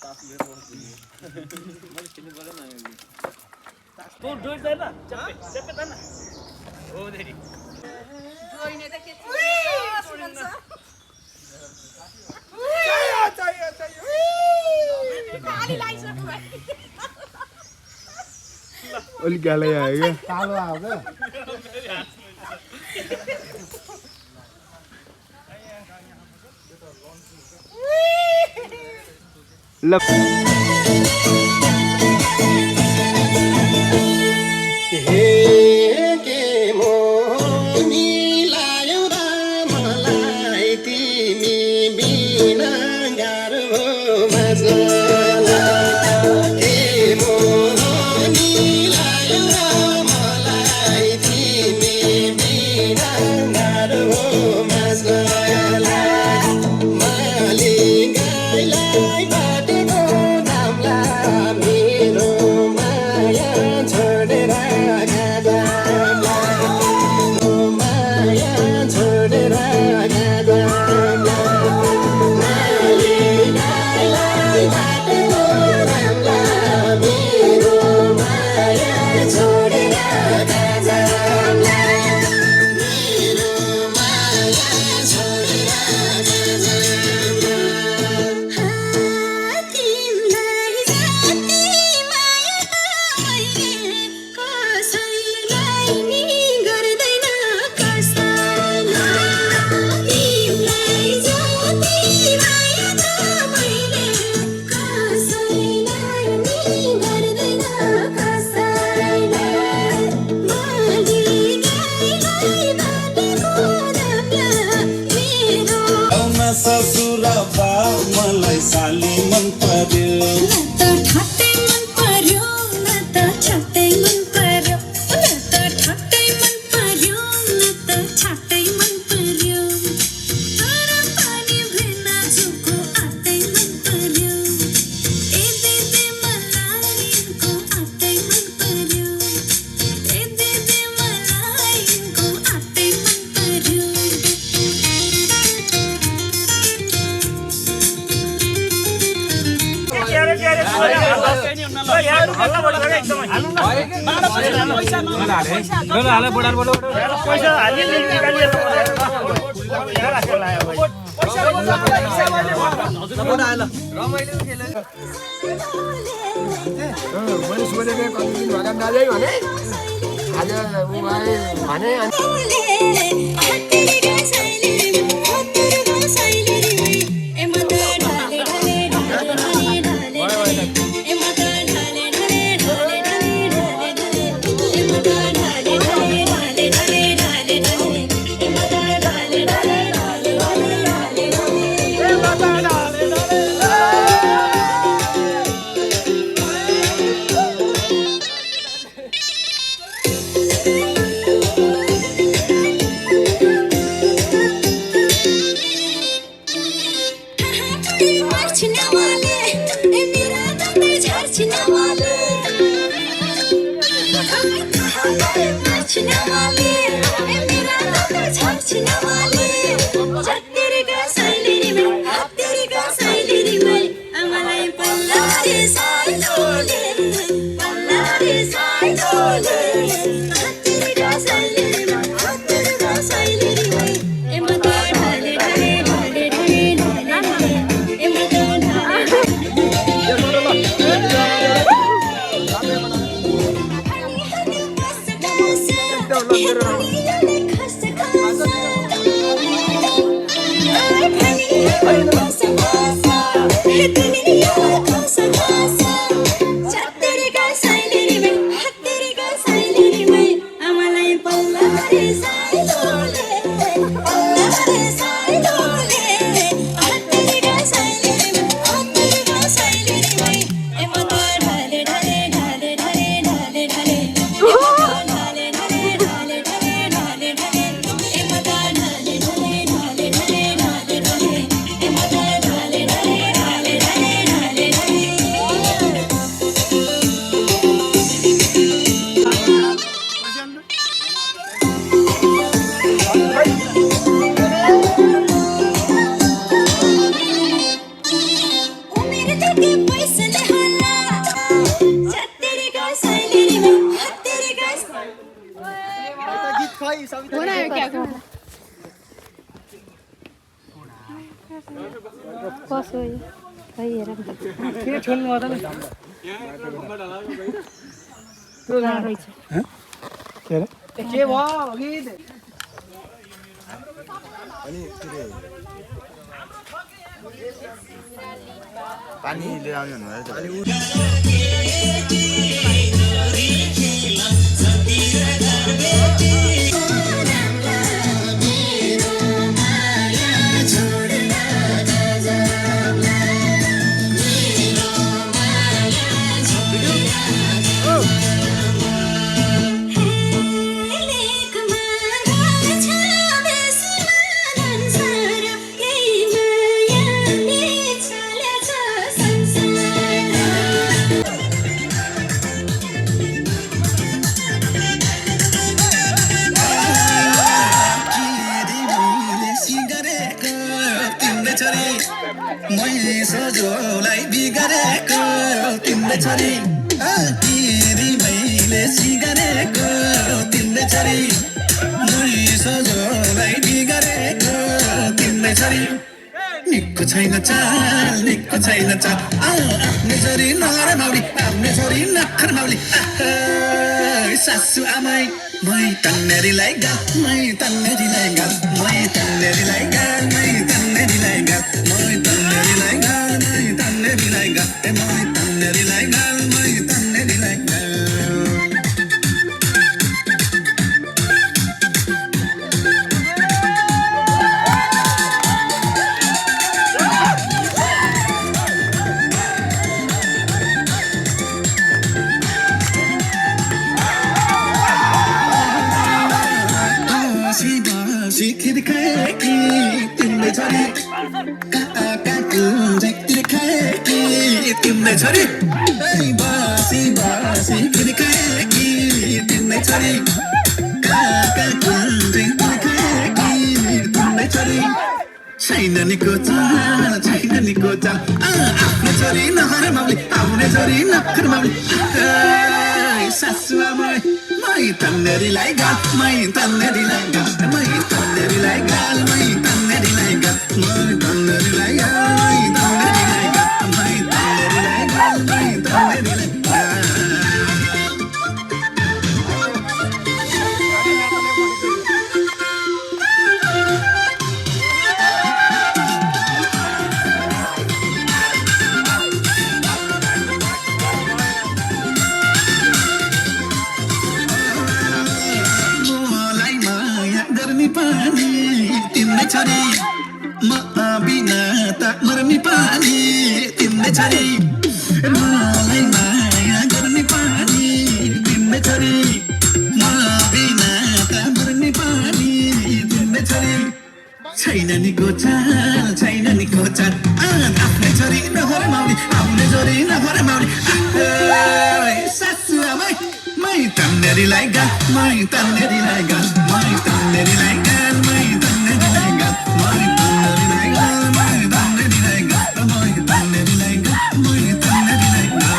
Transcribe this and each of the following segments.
तँ डोइ जाएन चप्पे चप्पे जान हो देरी डोइने त के सुन्छ गाली लागिसक्यो भाइ अलि गालै आयो क्या कालो आयो क्या ल मैले सोधेको कति दिन भएका दाजै भने आज भने बनायो क्या कसो यो खै हेर किन छोड्नु पर्दैन के अरे के भयो अघि पानी लिएर आउने भन्नुभयो सोझोलाई बिगारेको तिम्रै छोरी तिमी मैले सिगारेको तिम्रै छोरी सोझोलाई बिगारेको तिम्रै छोरी निको छैन चाल निको छैन चाल आफ्नै छोरी नर माउली आफ्नै छोरी नखर माउली सासु आमाई मै तन्नेरीलाई गाल मै तन्नेरीलाई गाल मै तन्नेरीलाई गाल मै तन्नेरीलाई गाल मै तन्नेरीलाई गाल मै तन्नेरीलाई गाल मै तन्नेरीलाई गाल मै तन्नेरीलाई गाल तिम्रै छोरी तिम्रै छोरी बासी बासी खिर्काकी तिम्रै छोरी तिम्रै छोरी छैन निको चाल छैन निको चाल आफ्नै छोरी नहर माउली आफ्नै छोरी नखर माउली सासु आमाई मै तन्नेरीलाई गाल मै तन्नेरीलाई गाल मै तन्नेरीलाई गाल मै तन्नेरीलाई गाल मै तन्नेरीलाई गाल मै तन्नेरीलाई गाल मै तन्नेरीलाई गाल मै तन्नेरीलाई गाल तिम्रै छोरी म बिना त मर्ने पानी तिम्रै छोरी मलाई माया गर्ने पानी तिम्रै छोरी म बिना त मर्ने पानी तिम्रै छोरी छैन निको चाल छैन निको चाल आफ्नै छोरी नहर माउली आफ्नै छोरी नहर माउली सासु आमाई मै तन्नेरीलाई गाल मै तन्नेरीलाई गाल मै तन्नेरीलाई गाल मै तन्नेरीलाई गाल मै तन्नेरीलाई गाल मै तन्नेरीलाई गाल मै तन्नेरीलाई गाल मै तन्नेरीलाई गाल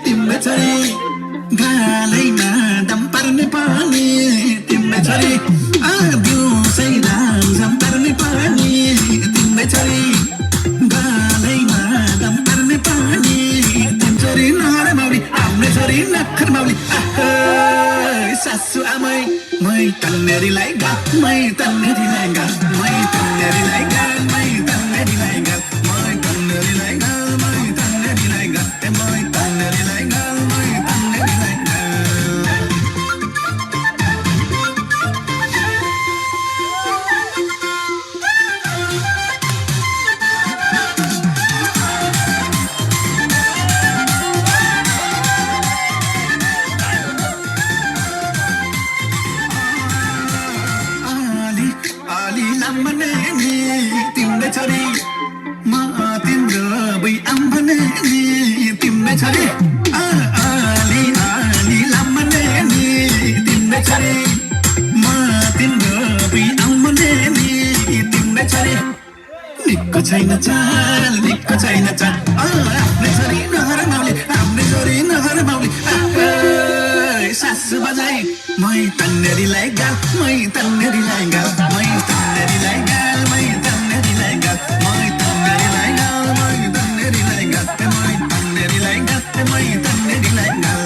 तिम्रै छोरी गालैमा दम पर्ने पानी तिम्रै छोरी दिउँसै राम पर्ने पानी तिम्रै छोरी गालैमा दम पर्ने पानी तिम छोरी नहर माउली आफ्नै छोरी नखर माउली सासु आमाई मै तन्नेरीलाई गाल मै तन्नेरीलाई गाल मै तन्नेरीलाई गाल मै तन्नेरीलाई गाल मै तन्नेरीलाई गाल मै तन्नेरीलाई गाल मै तन्नेरीलाई गाल मै तन्नेरीलाई गाल तिम्रै छोरी म तिम्रो बुइ आम भने तिम्रो छोरी आली आली लामने नि तिम्रै छोरी म तिम्रो बिआउने नि तिम्रै छोरी निक्को छैन चाल निक्को छैन चाल आफ्नै छोरी नहर माउली आफ्नै छोरी नहर माउली सासु बजाई मै तन्नेरीलाई गाल मै तन्नेरीलाई गाल मै तन्नेरीलाई गाल मै तन्नेरीलाई गाल मै तन्नेरीलाई गाल मै तन्नेरीलाई गाल मै तन्नेरीलाई गाल मै तन्नेरीलाई गाल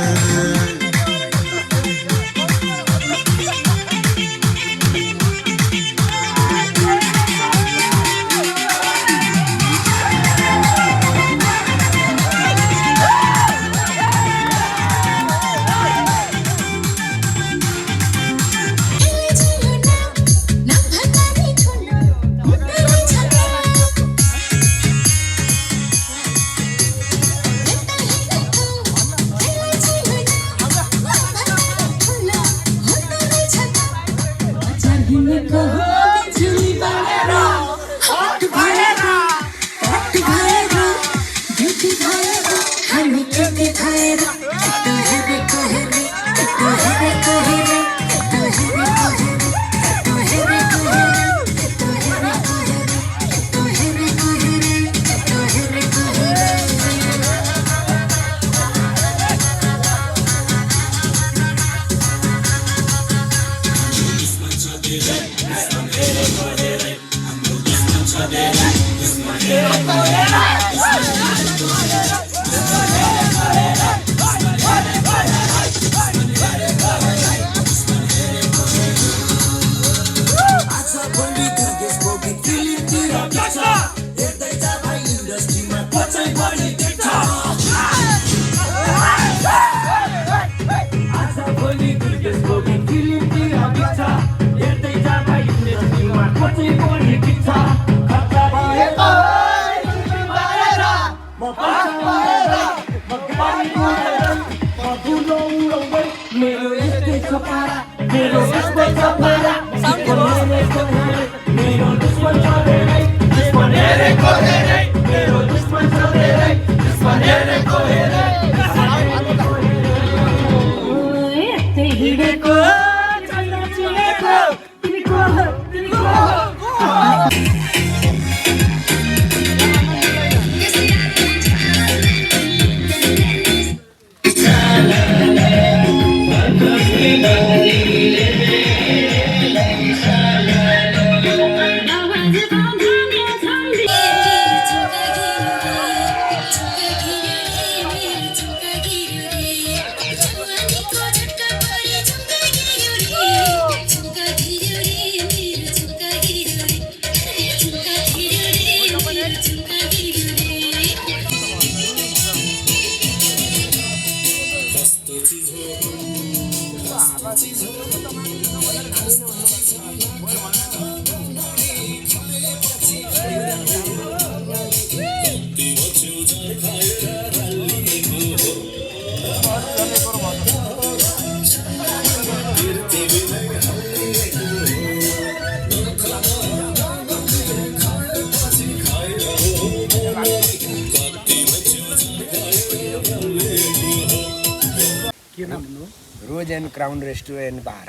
रोज एन्ड क्राउन रेस्टुरेन्ट बार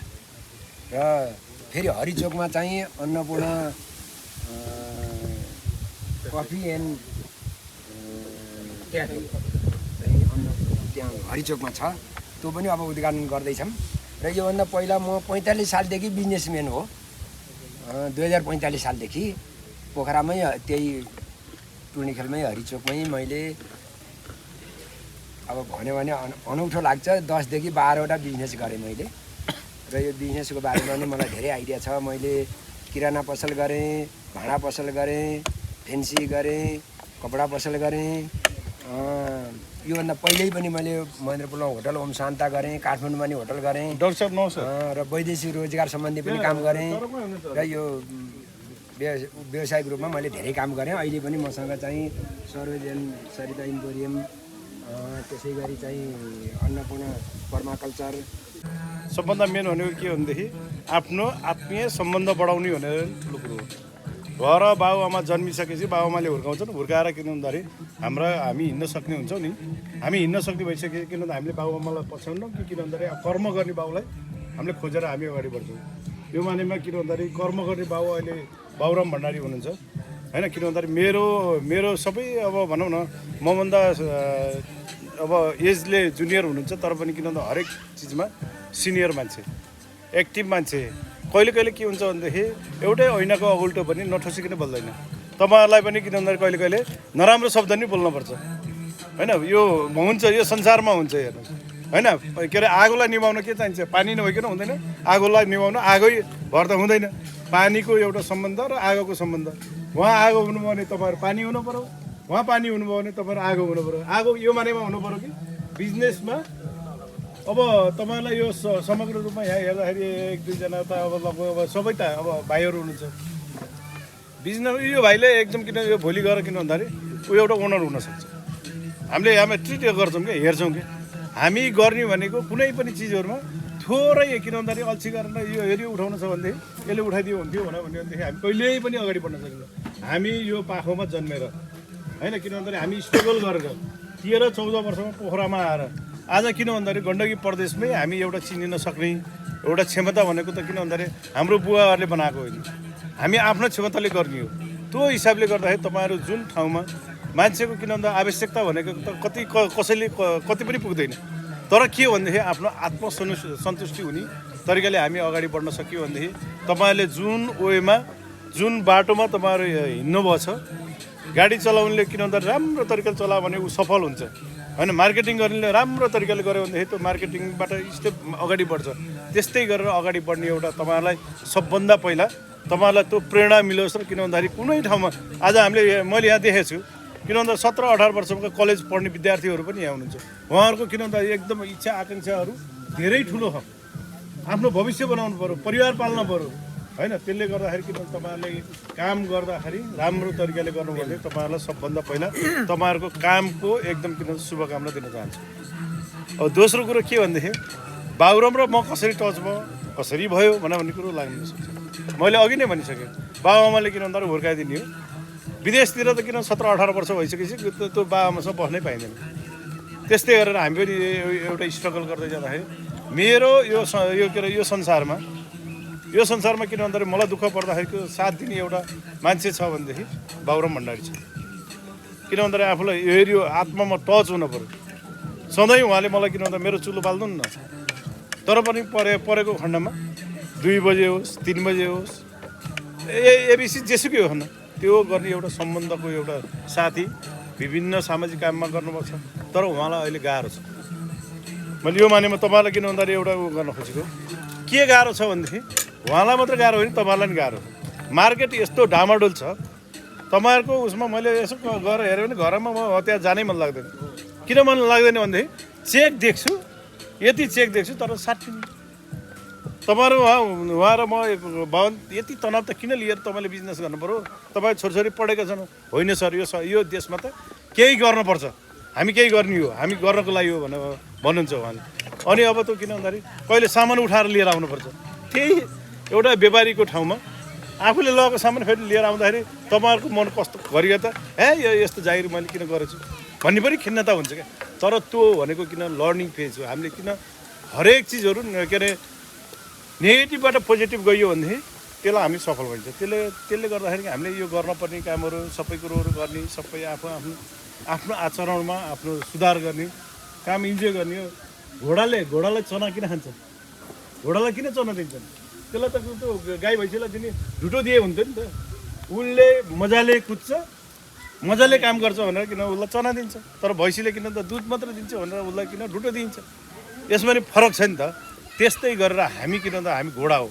र फेरि हरिचोकमा चाहिँ अन्नपूर्ण कफी एन्ड क्याफे त्यहाँ हरिचोकमा छ त्यो पनि अब उद्घाटन गर्दैछौँ र योभन्दा पहिला म 45 सालदेखि बिजनेसम्यान हो 2045 सालदेखि पोखरामै त्यही टुर्नीखेलमै हरिचोकमै मैले अब भन्यो भने अनौठो लाग्छ 10 देखि 12वटा बिजनेस गरेँ मैले र यो बिजनेसको बारेमा पनि मलाई धेरै आइडिया छ। मैले किराना पसल गरेँ, भाँडा पसल गरेँ, फेन्सी गरेँ, कपडा पसल गरेँ। योभन्दा पहिल्यै पनि मैले महेन्द्रपुरमा होटल ओम शान्ता गरेँ, काठमाडौँमा पनि होटल गरेँ र वैदेशिक रोजगार सम्बन्धी पनि काम गरेँ र यो व्यवसायिक रूपमा मैले धेरै काम गरेँ। अहिले पनि मसँग चाहिँ सरोज एन्ड सरिता इम्पोरियम, त्यसै गरी चाहिँ अन्नपूर्ण पर्माकल्चर। सबभन्दा मेन भनेको के भनेदेखि आफ्नो आत्मीय सम्बन्ध बढाउने भनेर ठुलो कुरो हो। घर बाबुआमा जन्मिसकेपछि बाबुआमाले हुर्काउँछन् हुर्काएर किन भन्दाखेरि हामी हिँड्न सक्ने हुन्छौँ नि हामी हिँड्न सक्ने भइसक्यो किन भन्दा हामीले बाबुआमालाई पछ्याउनौँ कि किन भन्दाखेरि कर्म गर्ने बाबुलाई हामीले खोजेर हामी अगाडि बढ्छौँ यो मानेमा किन भन्दाखेरि कर्म गर्ने बाबु अहिले बाबुराम भण्डारी हुनुहुन्छ होइन किन भन्दाखेरि मेरो सबै अब भनौँ न मभन्दा अब एजले जुनियर हुनुहुन्छ तर पनि किन भन्दा हरेक चिजमा सिनियर मान्छे एक्टिभ मान्छे कहिले के हुन्छ भनेदेखि एउटै ऐनाको अगुल्टो पनि नठोसिकन बोल्दैन तपाईँहरूलाई पनि किन भन्दाखेरि कहिले नराम्रो शब्द नि बोल्नुपर्छ होइन यो हुन्छ यो संसारमा हुन्छ हेर्नुहोस् होइन के अरे आगोलाई निभाउन के चाहिन्छ पानी नभइकन हुँदैन आगोलाई निभाउन आगै भर त हुँदैन पानीको एउटा सम्बन्ध र आगोको सम्बन्ध उहाँ आगो हुनुभयो भने तपाईँहरू पानी हुनु पऱ्यो उहाँ पानी हुनुभयो भने तपाईँहरू आगो हुनु पऱ्यो आगो यो मानेमा हुनु पऱ्यो कि बिजनेसमा अब तपाईँहरूलाई यो समग्र रूपमा यहाँ हेर्दाखेरि एक दुईजना त अब लगभग अब सबै त अब भाइहरू हुनुहुन्छ बिजनेस यो भाइले एकदम किन यो भोलि गएर किन भन्दाखेरि ऊ एउटा ओनर हुनसक्छ हामीले ट्रिट गर्छौँ कि हेर्छौँ कि हामी गर्ने भनेको कुनै पनि चिजहरूमा थोरै किन भन्दाखेरि अल्छी गरेर यो यदि उठाउनु छ भनेदेखि यसले उठाइदियो हुन्थ्यो भनेदेखि हामी कहिल्यै पनि अगाडि बढ्न सकिन्छ हामी यो पाखोमा जन्मेर होइन किन भन्दाखेरि हामी स्ट्रगल गरेर 13-14 वर्षमा पोखरामा आएर आज किन भन्दाखेरि गण्डकी प्रदेशमै हामी एउटा चिनिन सक्ने एउटा क्षमता भनेको त किन भन्दाखेरि हाम्रो बुवाहरूले बनाएको होइन हामी आफ्नो क्षमताले गर्ने हो त्यो हिसाबले गर्दाखेरि तपाईँहरू जुन ठाउँमा मान्छेको किन भन्दा आवश्यकता भनेको त कसैले कति पनि पुग्दैन तर के भनेदेखि आफ्नो आत्मसन्तुष्टि हुने तरिकाले हामी अगाडि बढ्न सक्यो भनेदेखि तपाईँहरूले जुन वेमा जुन बाटोमा तपाईँहरू हिँड्नुभएको छ गाडी चलाउनेले किन भन्दा राम्रो तरिकाले चलायो भने ऊ सफल हुन्छ होइन मार्केटिङ गर्नेले राम्रो तरिकाले गर्यो भनेदेखि त्यो मार्केटिङबाट स्टेप अगाडि बढ्छ त्यस्तै गरेर अगाडि बढ्ने एउटा तपाईँहरूलाई सबभन्दा पहिला तपाईँहरूलाई त्यो प्रेरणा मिलोस् र किन भन्दाखेरि कुनै ठाउँमा आज मैले यहाँ देखेको छु किन भन्दा 17-18 वर्षका कलेज पढ्ने विद्यार्थीहरू पनि यहाँ हुनुहुन्छ उहाँहरूको किन भन्दा एकदम इच्छा आकाङ्क्षाहरू धेरै ठुलो छ आफ्नो भविष्य बनाउनु पऱ्यो परिवार पाल्न पऱ्यो होइन त्यसले गर्दाखेरि किन तपाईँहरूले काम गर्दाखेरि राम्रो तरिकाले गर्नुभयो भने तपाईँहरूलाई सबभन्दा पहिला तपाईँहरूको कामको एकदम किन शुभकामना दिन चाहन्छु अब दोस्रो कुरो के भनेदेखि बाबुराम र म कसरी टच भयो कसरी भयो भन्ने कुरो लाग्न सक्छ मैले अघि नै भनिसकेँ बाबुआमाले किन भन्दा हुर्काइदिने हो विदेशतिर त किन 17-18 वर्ष भइसकेपछि त्यो बाबुआमासँग बस्नै पाइँदैन त्यस्तै गरेर हामी पनि एउटा स्ट्रगल गर्दै जाँदाखेरि मेरो यो के अरे यो संसारमा किन भन्दाखेरि मलाई दुःख पर्दाखेरिको साथ दिने एउटा मान्छे छ भनेदेखि बाबुराम भण्डारी छ किन भन्दाखेरि आफूलाई यो आत्मामा टच हुनु पऱ्यो सधैँ उहाँले मलाई किन भन्दा मेरो चुलो बाल्नु न तर पनि परेको खण्डमा 2 बजे होस् 3 बजे होस् एबिसी जेसुकै हो न त्यो गर्ने एउटा सम्बन्धको एउटा साथी विभिन्न सामाजिक काममा गर्नुपर्छ तर उहाँलाई अहिले गाह्रो छ मैले यो मानेमा तपाईँलाई किन भन्दाखेरि एउटा गर्न खोजेको के गाह्रो छ भनेदेखि उहाँलाई मात्र गाह्रो होइन तपाईँलाई पनि गाह्रो मार्केट यस्तो डामाडोल छ तपाईँहरूको उसमा मैले यसो गएर हेऱ्यो भने घरमा म त्यहाँ जानै मन लाग्दैन किन मन लाग्दैन भनेदेखि चेक देख्छु यति चेक देख्छु तर 60 तपाईँहरू उहाँ र म भवन यति तनाव त किन लिएर तपाईँले बिजनेस गर्नु पऱ्यो तपाईँ छोरछोरी पढेका छन् होइन सर यो देशमा त केही गर्नुपर्छ हामी केही गर्ने हो हामी गर्नको लागि हो भन्नुहुन्छ उहाँले अनि अब त किन भन्दाखेरि कहिले सामान उठाएर लिएर आउनुपर्छ त्यही एउटा व्यापारीको ठाउँमा आफूले लगेको सामान फेरि लिएर आउँदाखेरि तपाईँहरूको मन कस्तो गरियो त यो यस्तो जागिर मैले किन गरेछु भन्ने पनि खिन्नता हुन्छ क्या तर त्यो भनेको किन लर्निङ फेज हो हामीले किन हरेक चिजहरू के अरे नेगेटिभबाट पोजिटिभ गयो भनेदेखि त्यसलाई हामी सफल भइन्छ त्यसले गर्दाखेरि हामीले यो गर्नुपर्ने कामहरू सबै कुरोहरू गर्ने सबै आफ्नो आचरणमा आफ्नो सुधार गर्ने काम इन्जोय गर्ने हो घोडालाई चना किन खान्छ घोडालाई किन चना दिन्छन् त्यसलाई त त्यो गाई भैँसीलाई दिने ढुटो दिए हुन्थ्यो नि त उसले मजाले कुद्छ मजाले काम गर्छ भनेर किन उसलाई चना दिन्छ तर भैँसीले किन त दुध मात्र दिन्छ भनेर उसलाई किन ढुटो दिन्छ यसमा नि फरक छ नि त त्यस्तै गरेर हामी किन त हामी घोडा हो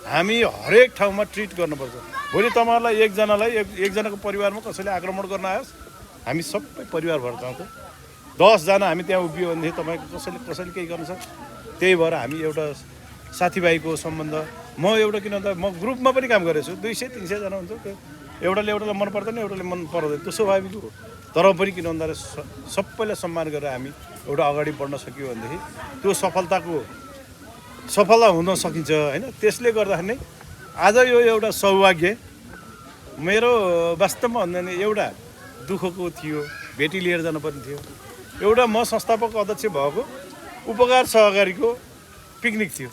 हामी हरेक ठाउँमा ट्रिट गर्नुपर्छ भोलि तपाईँहरूलाई एकजनाको परिवारमा कसैले आक्रमण गर्न आओस् हामी सबै परिवार भएर जाउँछौँ 10 जना हामी त्यहाँ उभियो भनेदेखि तपाईँको कसैले केही गर्न सक्छ त्यही भएर हामी एउटा साथीभाइको सम्बन्ध म एउटा किन त म ग्रुपमा पनि काम गरेको छु 200-300 जना हुन्छ त्यो एउटाले मन पर्दैन एउटाले मन पर्दैन त्यो स्वाभाविक हो तर पनि किन भन्दाखेरि सबैलाई सम्मान गरेर हामी एउटा अगाडि बढ्न सक्यो भनेदेखि त्यो सफलता हुन सकिन्छ होइन त्यसले गर्दाखेरि नै आज यो एउटा सौभाग्य मेरो वास्तवमा भन्दा नि एउटा दुःखको थियो, भेटी लिएर जानुपर्ने थियो। एउटा म संस्थापक अध्यक्ष भएको उपकार सहकारीको पिकनिक थियो,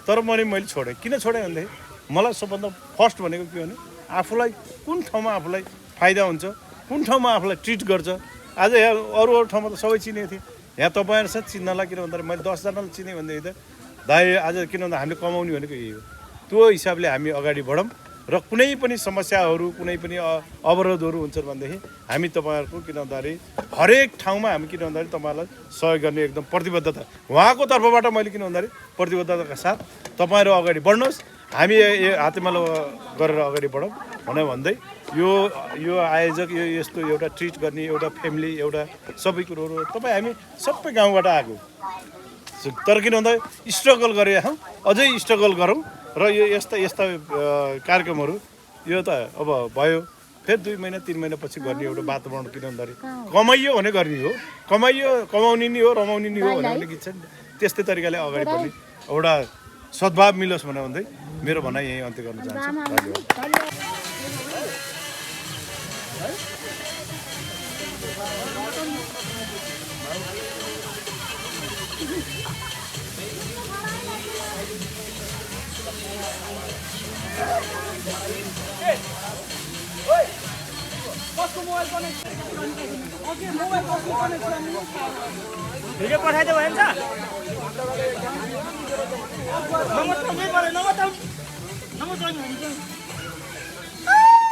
तर मैले छोडेँ। किन छोडेँ भनेदेखि मलाई सबभन्दा फर्स्ट भनेको के भने आफूलाई कुन ठाउँमा आफूलाई फाइदा हुन्छ, कुन ठाउँमा आफूलाई ट्रिट गर्छ। आज यहाँ अरू ठाउँमा त सबै चिनेको थिएँ, यहाँ तपाईँहरूसँग चिन्नलाई किन भन्दाखेरि मैले 10 जनालाई चिनेँ भनेदेखि त दाइ आज किन भन्दा हामीले कमाउने भनेको यही हो। त्यो हिसाबले हामी अगाडि बढौँ र कुनै पनि समस्याहरू, कुनै पनि अवरोधहरू हुन्छ भनेदेखि हामी तपाईँहरूको किन भन्दाखेरि हरेक ठाउँमा हामी किन भन्दाखेरि तपाईँहरूलाई सहयोग गर्ने एकदम प्रतिबद्धता उहाँको तर्फबाट मैले किन भन्दाखेरि प्रतिबद्धताका साथ तपाईँहरू अगाडि बढ्नुहोस्, हामी हातेमालो गरेर अगाडि बढौँ भनेर भन्दै यो आयोजक यो यस्तो एउटा ट्रिट गर्ने एउटा फ्यामिली एउटा सबै कुरोहरू तपाईँ हामी सबै गाउँबाट आएको, तर किन भन्दा स्ट्रगल गरेर हौँ, अझै स्ट्रगल गरौँ र यो यस्ता कार्यक्रमहरू यो त अब भयो फेरि 2 महिना 3 महिना पछि गर्ने एउटा वातावरण किन भन्दाखेरि कमाइयो भने गर्ने हो, कमाउने नि हो, रमाउने नि हो भन्ने गीत छ नि, त्यस्तै तरिकाले अगाडि बढ्ने एउटा सद्भाव मिलोस् भनेर भन्दै मेरो भनाइ यही अन्त्य गर्न चाहन्छु। भिडियो पठाइदियो भने Hey!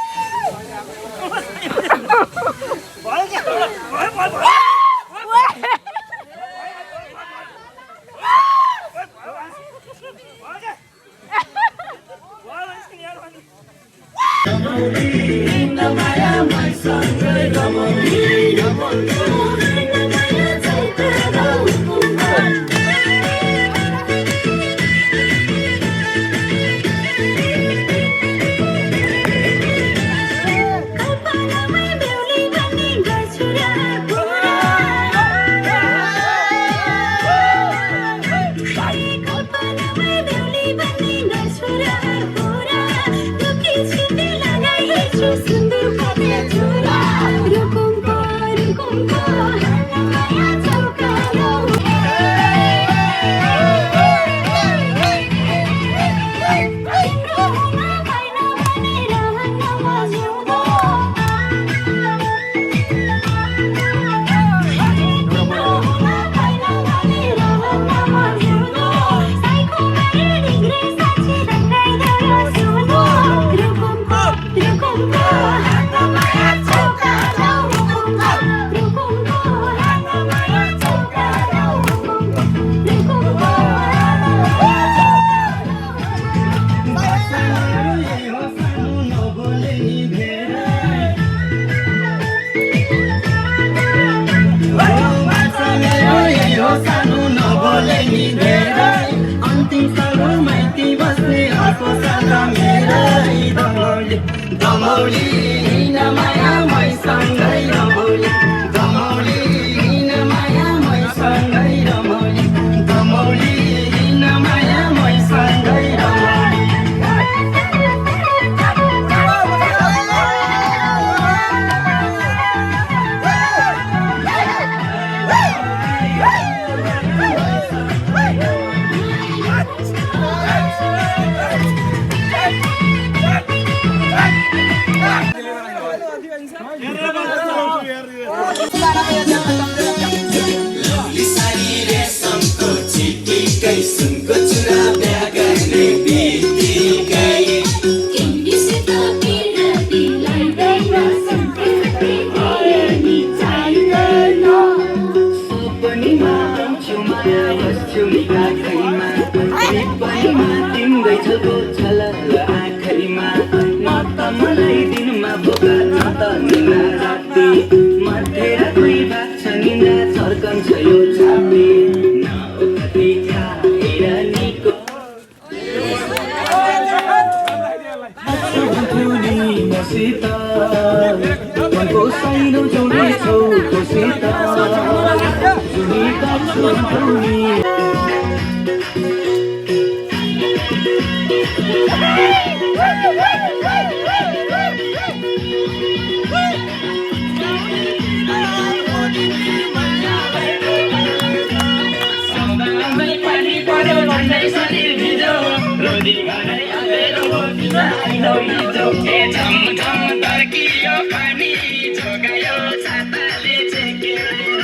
छैनौ हिजो के झमझम तर्कियो पानी जोगायो छाताले छेकेर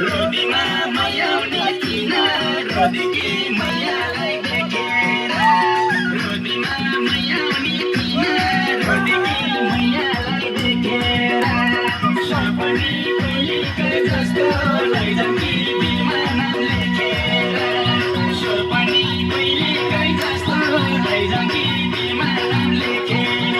रोदीमा मैयाउने किन रोदीकी मैयालाई देखेर रोदीमा मैयाउने किन रोदीकी मैयालाई देखेर सपनी कहिलेकै जस्तो लैजाउँ कि विमानमा लेखेर सपनी कहिलेकै जस्तो लैजाउँ कि विमानमा लेखेर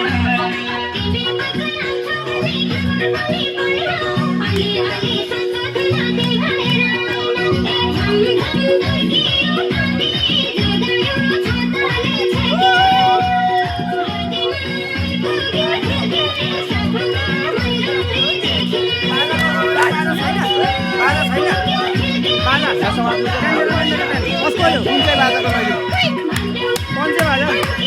कसको यो कुन चाहिँ बाजाको लागि कुन चाहिँ बाजा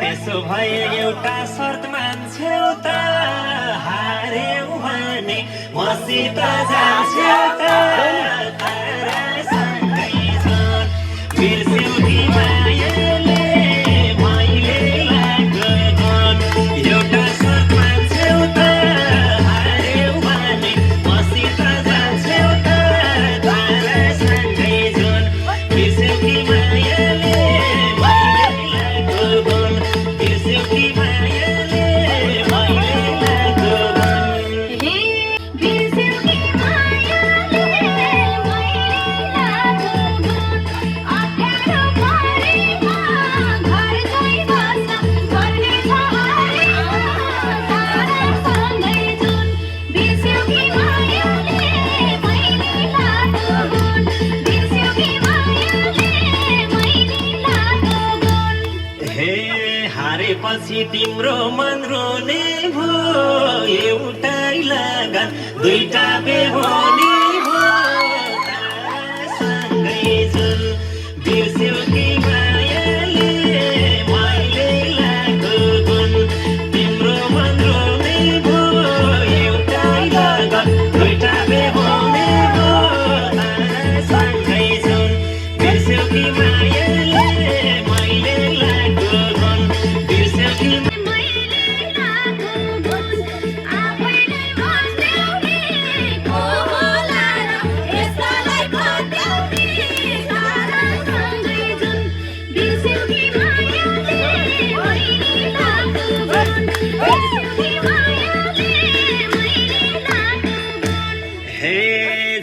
त्यसो भए एउटा शर्त मान्छौ त हार्यौ भने मसित जान्छौ त तारासँगै झन् बिर्स्यौ कि मायाले मैले लागेको एउटा शर्त मान्छौ त हार्यौ भने मसित जान्छौ त तारासँगै झन् बिर्स्यौ कि मायाले पछि तिम्रो मन रोने भो एउटै लगन दुईटा बेहोनी भो सँगै जुन बिर्स्यौ कि मायाले मैले लागो गुण तिम्रो मन रोने भो एउटै लगन दुईटा बेहोनी भो सँगै जुन बिर्स्यौ कि मायाले मैले लागो गुण बिर्स्यौ कि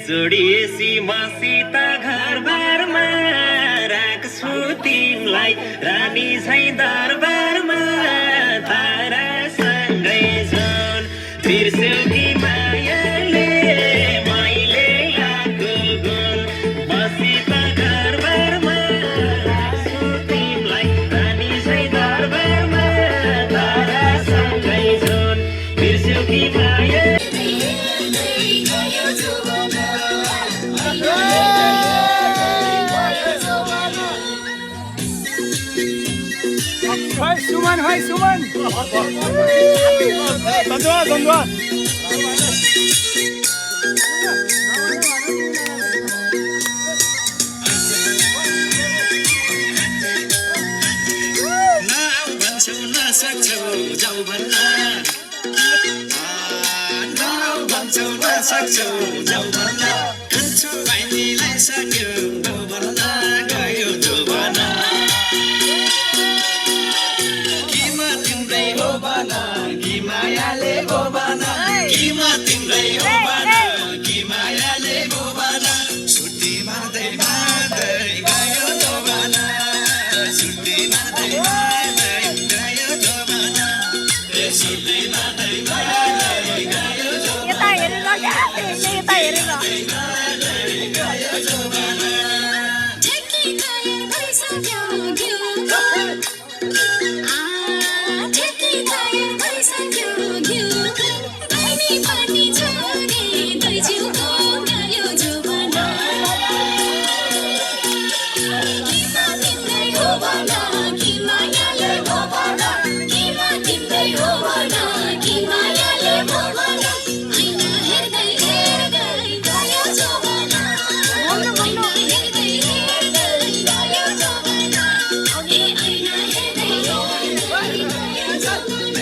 जोडिएसी मसित घरबारमा राख्छु तिमीलाई रानी झैँ दरबारमा तारासँगै झन् बिर्स्यौ कि मायाले मैले लागो गुण मसित घरबारमा राख्छु तिमीलाई रानी झैँ दरबारमा तारासँगै झन् बिर्स्यौ कि मायाले भाइ सुमन धन्यवाद भन्छौ नसक्छौ जाऊ भन्न भन्छौ नसक्छौ जाऊ भन्न खान्छौ भाइनीलाई सक्यो जाऊ भन्न गयो जो भन्न किमा तिम्रै हो भन कि मायाले हो भन किमा तिम्रै हो भन कि मायाले हो भन छुट्टी मार्दै मार्दै गयो जो भन छुट्टी मार्दै मार्दै गयो जो भन छुट्टी मार्दै मार्दै गयो जो यता हेरेर यता हेरेर गयो जो भन ठेकी टायर भइसक्यो घिउ ठेकी टायर भइसक्यो घिउ पानी पानी छोरी दुई जिउको गायो जो भन किमा तिम्रै हो भन कि मायाले हो भन किमा तिम्रै हो भन कि मायाले हो भन ऐना हेर्दै हेर्दै गयो जो भन ऐना हेर्दै हेर्दै गयो जो भन ए ऐना हेर्दै हेर्दै गयो जो भन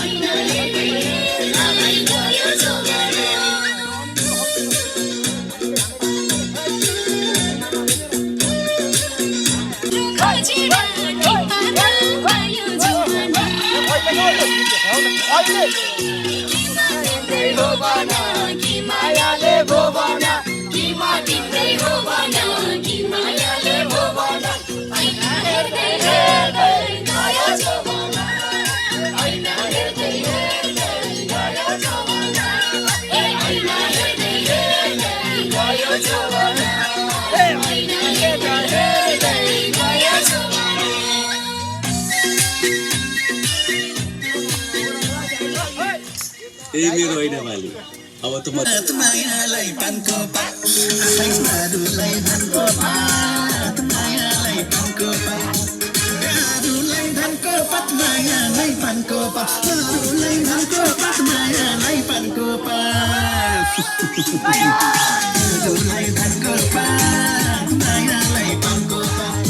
ऐना हेर्दै हेर्दै गयो जो भन खोजेर टिपामा गयो जो भन किमा तिम्रै हो भन कि मायाले हो भन किमा तिम्रै हो भन कि मायाले हो भन ऐना हेर्दै हेर्दै गयो जो भन ऐना हेर्दै हेर्दै गयो जो भन ए ऐना हेर्दै हेर्दै गयो जो भन ऐना हेर्दै हेर्दै गयो जो भन ए मेरो होइन माली अब त म मायालाई पानको पात आफैमारुलाई धनको पात मायालाई पानको पात अरूलाई धनको पात मायालाई पानको पात अरूलाई धनको पात मायालाई पानको पात अरूलाई धनको पात मायालाई पानको पात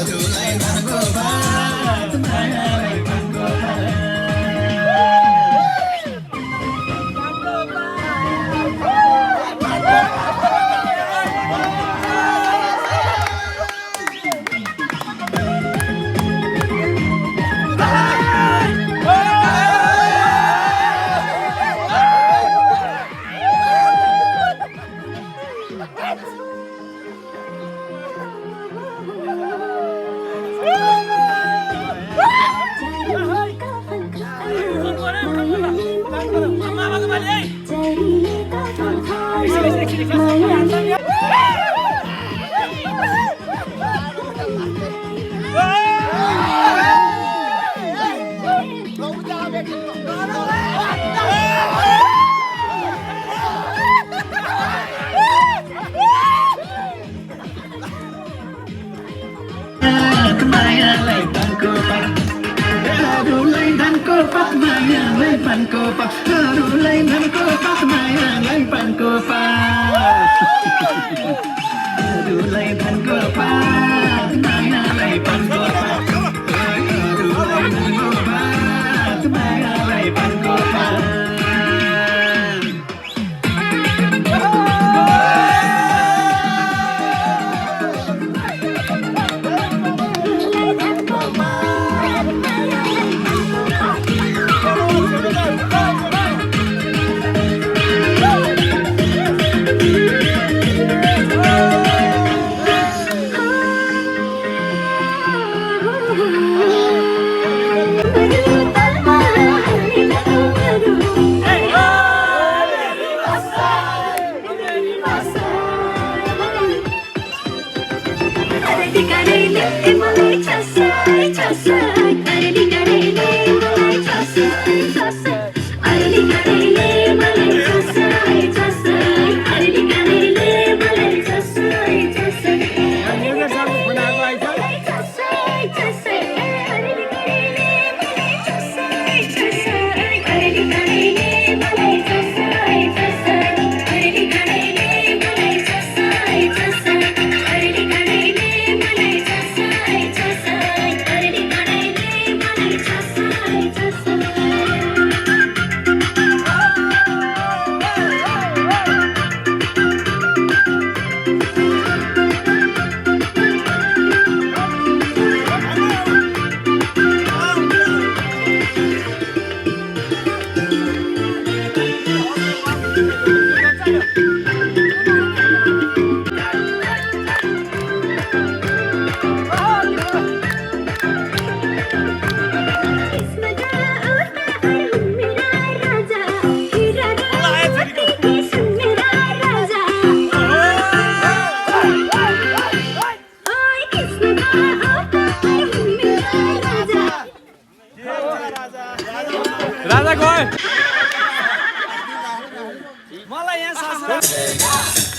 अरूलाई धनको पात मायालाई पानको पात पात मायालाई पानको पात अरूलाई धनको पात मायालाई पानको पात अरूलाई धनको पात मायालाई पानको पात अरूलाई धनको पात मायालाई पानको पात अरूलाई धनको पात मायालाई पानको पात राजा गए मलाई यहाँ सास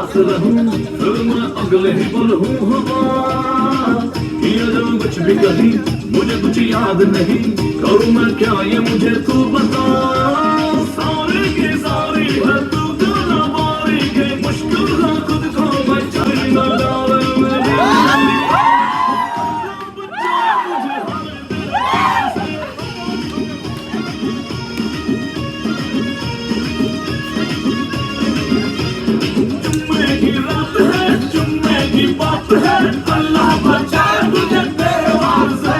पास रहूं फिर मैं अगले ही पल हूँ हवा किया जो कुछ भी कहीं मुझे कुछ याद नहीं करूँ मैं क्या ये मुझे तू बता सारी की सारी है तू गाना बारी के मुश्किल है खुद को बचाई ना डाले मेरी बात है अल्लाह बचाए तुझे तेरे वार से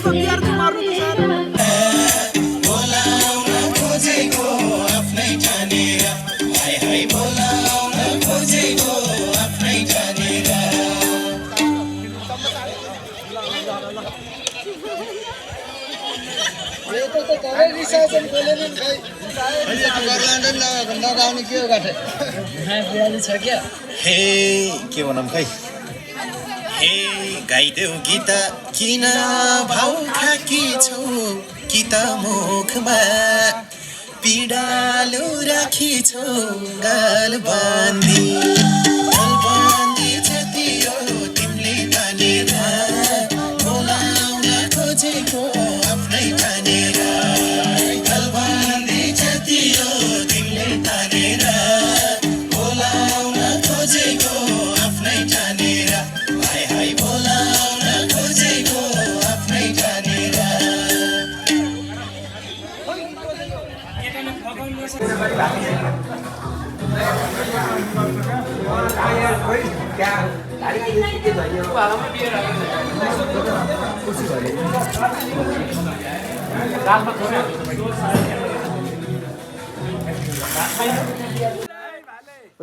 कस्तो बिहार चाहिँ मार्नु त सर बोलाउन खोजेको आफ्नै जानेर हाय हाय बोलाउन खोजेको आफ्नै जानेर नगाउने के हो गाठे छ क्या हे के भनौँ खै हे गाइदेऊ गीत किन भाउ खाकी छौ कि त मुखमा पिडालु राखी छौ गालबन्दी गालबन्दी जति हो तिमीले तानेर बोलाउन खोजेको आफ्नै तानेर गालबन्दी जति हो तिमीले तानेर बोलाउन खोजेको आफ्नै जानेर हाय हाय बोलाउन खोजेको आफ्नै जानेर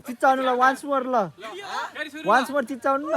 चिच्चाउनु ल वान्स मोर चिच्चाउनु न